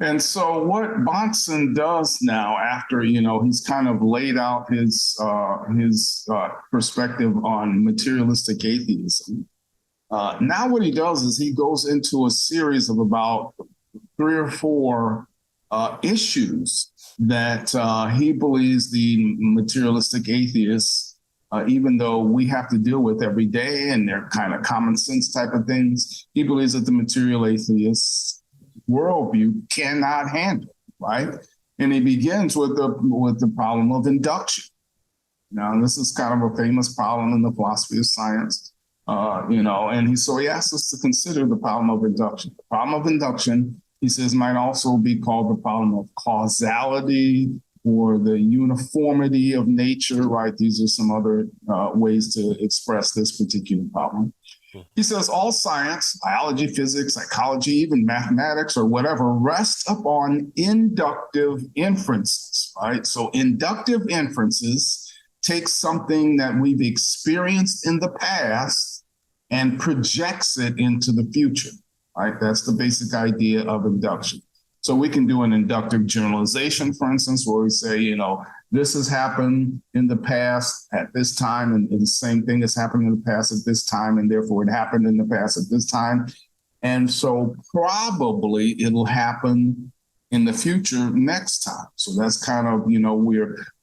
And so what Bahnsen does now, after he's kind of laid out his perspective on materialistic atheism, now what he does is he goes into a series of about 3 or 4 issues that he believes the materialistic atheists, even though we have to deal with every day and they're kind of common sense type of things, he believes that the material atheists worldview cannot handle, right? And he begins with the problem of induction. Now, this is kind of a famous problem in the philosophy of science, and so he asks us to consider the problem of induction. The problem of induction, he says, might also be called the problem of causality or the uniformity of nature, right? These are some other ways to express this particular problem. He says all science, biology, physics, psychology, even mathematics or whatever, rests upon inductive inferences, right? So inductive inferences take something that we've experienced in the past and projects it into the future, right? That's the basic idea of induction. So we can do an inductive generalization, for instance, where we say, this has happened in the past at this time, and the same thing has happened in the past at this time, and therefore it happened in the past at this time. And so probably it'll happen in the future next time. So that's kind of,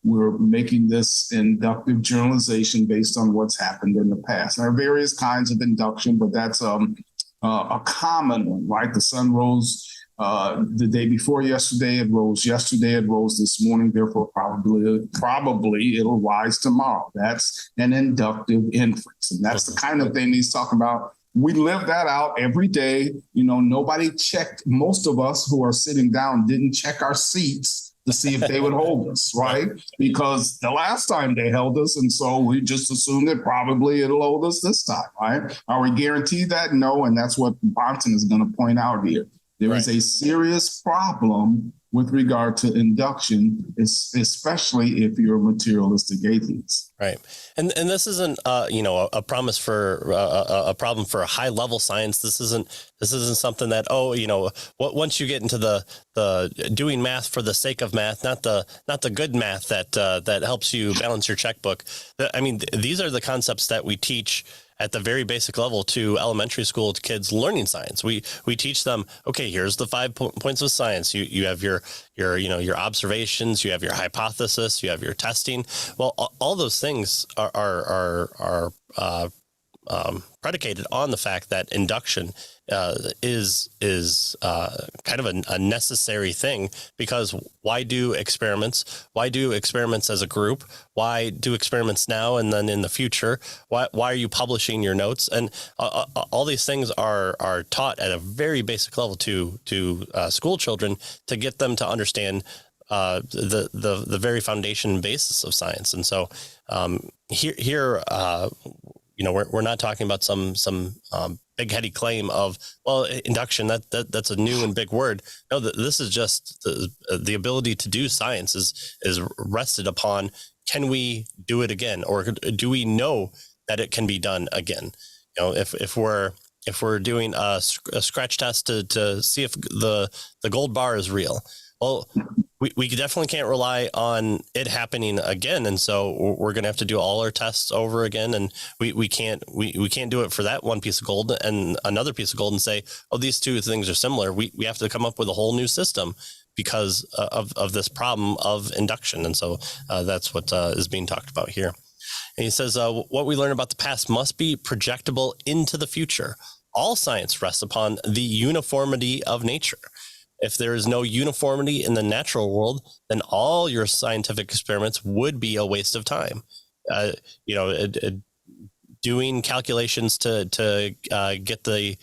we're making this inductive generalization based on what's happened in the past. There are various kinds of induction, but that's a common one, right? The sun rose the day before yesterday, it rose yesterday, it rose this morning, therefore probably it'll rise tomorrow. That's an inductive inference. And that's the kind of thing he's talking about. We live that out every day. Nobody checked. Most of us who are sitting down didn't check our seats to see if they would hold us, right? Because the last time they held us, and so we just assumed that probably it'll hold us this time, right? Are we guaranteed that? No, and that's what Bahnsen is going to point out here. There is a serious problem with regard to induction, especially if you're a materialistic atheist. Right. And this isn't, a promise for a problem for a high level science. This isn't something that, once you get into the doing math for the sake of math, not the good math that helps you balance your checkbook. I mean, these are the concepts that we teach at the very basic level to elementary school kids learning science. We teach them, okay, here's the 5 points of science. You have your observations, you have your hypothesis, you have your testing. Well, all those things are predicated on the fact that induction is kind of a necessary thing, because why do experiments? Why do experiments as a group? Why do experiments now and then in the future? Why are you publishing your notes? And all these things are taught at a very basic level to school children to get them to understand the very foundation and basis of science. And so here we're not talking about some big heady claim of, well, induction, that's a new and big word. No, this is just the ability to do science is rested upon, can we do it again? Or do we know that it can be done again? If we're doing a scratch test to see if the gold bar is real, well, we definitely can't rely on it happening again, and so we're going to have to do all our tests over again, and we can't do it for that one piece of gold and another piece of gold and say, oh, these two things are similar. We have to come up with a whole new system because of this problem of induction, and so that's what is being talked about here. And he says, what we learn about the past must be projectable into the future. All science rests upon the uniformity of nature. If there is no uniformity in the natural world, then all your scientific experiments would be a waste of time. Doing calculations to get the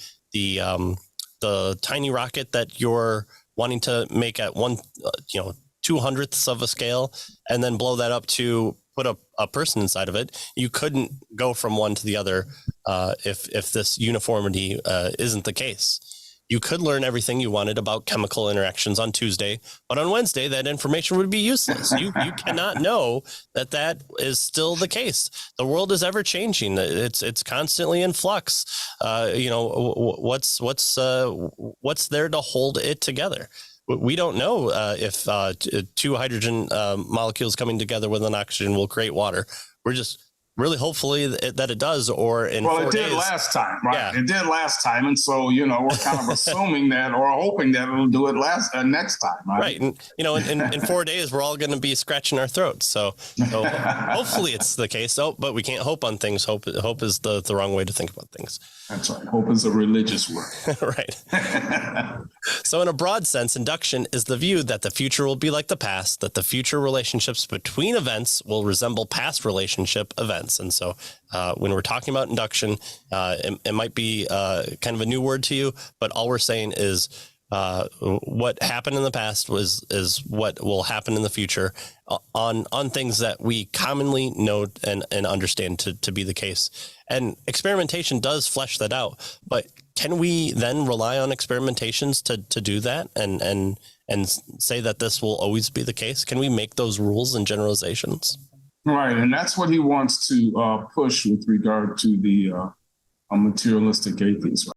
tiny rocket that you're wanting to make at 2/100ths of a scale, and then blow that up to put a person inside of it. You couldn't go from one to the other if this uniformity isn't the case. You could learn everything you wanted about chemical interactions on Tuesday, but on Wednesday, that information would be useless. You cannot know that is still the case. The world is ever changing. It's constantly in flux. What's there to hold it together? we don't know if two hydrogen molecules coming together with an oxygen will create water. We're just really hopefully that it does, or in 4 days. Well, it did last time, right? Yeah. It did last time. And so, we're kind of assuming that or hoping that it'll do it next time. Right. And, in 4 days, we're all going to be scratching our throats. So hopefully it's the case. Oh, but we can't hope on things. Hope is the wrong way to think about things. That's right. Hope is a religious word. Right. So in a broad sense, induction is the view that the future will be like the past, that the future relationships between events will resemble past relationship events. And so when we're talking about induction, it might be kind of a new word to you, but all we're saying is what happened in the past is what will happen in the future on things that we commonly know and understand to be the case. And experimentation does flesh that out. But can we then rely on experimentations to do that and say that this will always be the case? Can we make those rules and generalizations? Right. And that's what he wants to push with regard to the materialistic atheist.